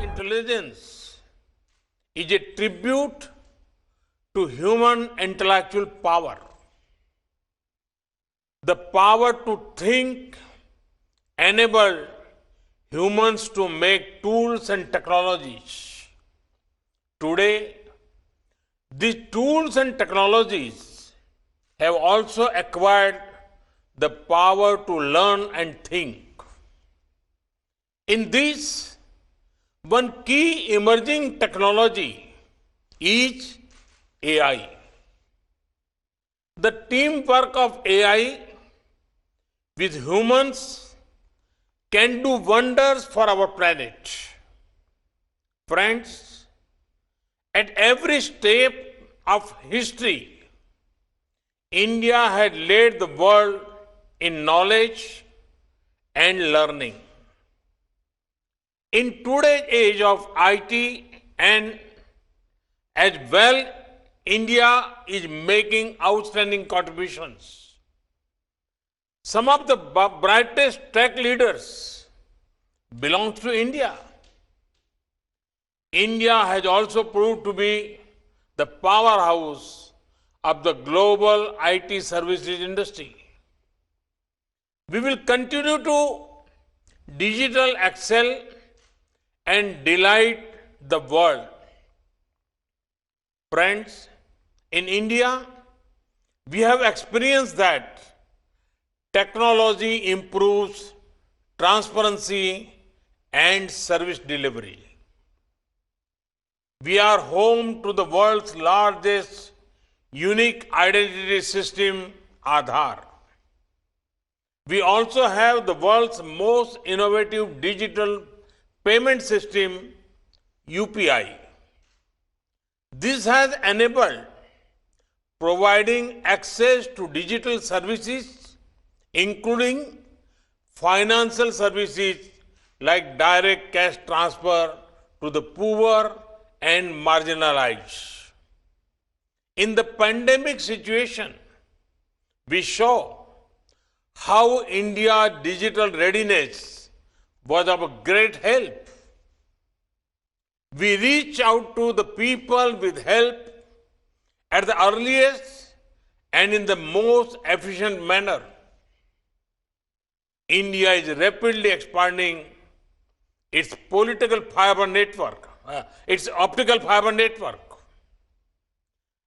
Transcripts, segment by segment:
intelligence is a tribute to human intellectual power. The power to think enabled humans to make tools and technologies. Today, these tools and technologies have also acquired the power to learn and think. In this, one key emerging technology is AI. The teamwork of AI with humans can do wonders for our planet. Friends, at every step of history, India had led the world in knowledge and learning. In today's age of IT and as well, India is making outstanding contributions. Some of the brightest tech leaders belong to India. India has also proved to be the powerhouse of the global IT services industry. We will continue to digital excel and delight the world. Friends, in India, we have experienced that technology improves transparency and service delivery. We are home to the world's largest unique identity system, Aadhaar. We also have the world's most innovative digital payment system, UPI. This has enabled providing access to digital services, including financial services like direct cash transfer to the poor and marginalized. In the pandemic situation, we saw how India's digital readiness was of great help. We reach out to the people with help at the earliest and in the most efficient manner. India is rapidly expanding its optical fiber network.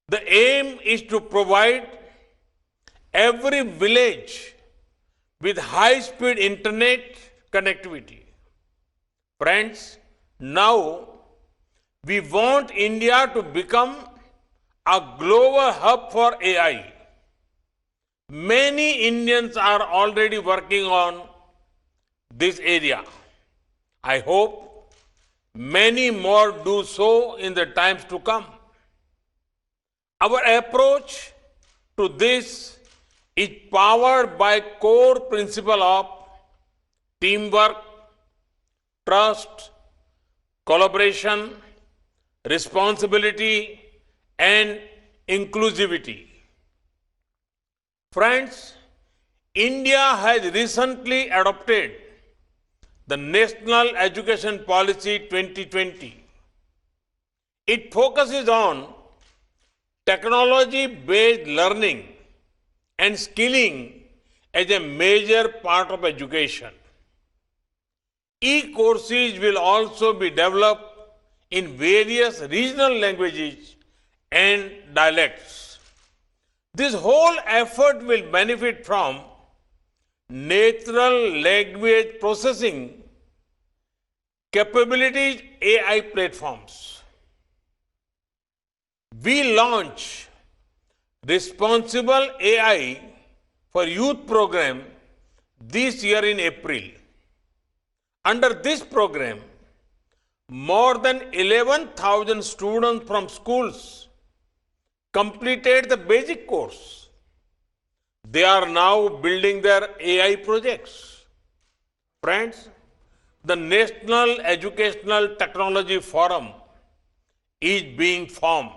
The aim is to provide every village with high-speed internet connectivity. Friends, now we want India to become a global hub for AI. Many Indians are already working on this area. I hope many more do so in the times to come. Our approach to this is powered by core principle of teamwork, trust, collaboration, responsibility, and inclusivity. Friends, India has recently adopted the National Education Policy 2020. It focuses on technology-based learning and skilling as a major part of education. E-courses will also be developed in various regional languages and dialects. This whole effort will benefit from natural language processing capabilities AI platforms. We launch Responsible AI for Youth program this year in April. Under this program, more than 11,000 students from schools completed the basic course. They are now building their AI projects. Friends, the National Educational Technology Forum is being formed.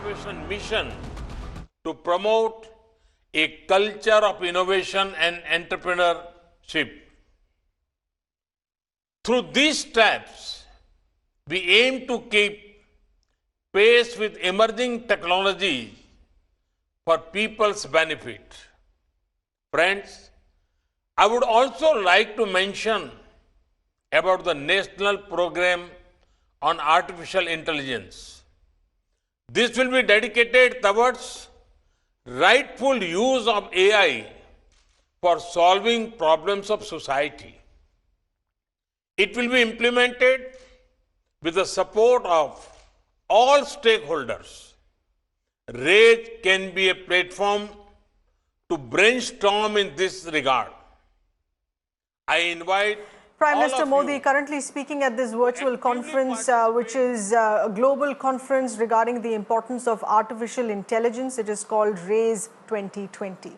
Innovation Mission to promote a culture of innovation and entrepreneurship. Through these steps, we aim to keep pace with emerging technologies for people's benefit. Friends, I would also like to mention about the National Program on Artificial Intelligence. This will be dedicated towards rightful use of AI for solving problems of society. It will be implemented with the support of all stakeholders. RAISE can be a platform to brainstorm in this regard. I invite Prime Minister Modi currently speaking at this virtual conference, which is a global conference regarding the importance of artificial intelligence. It is called RAISE 2020.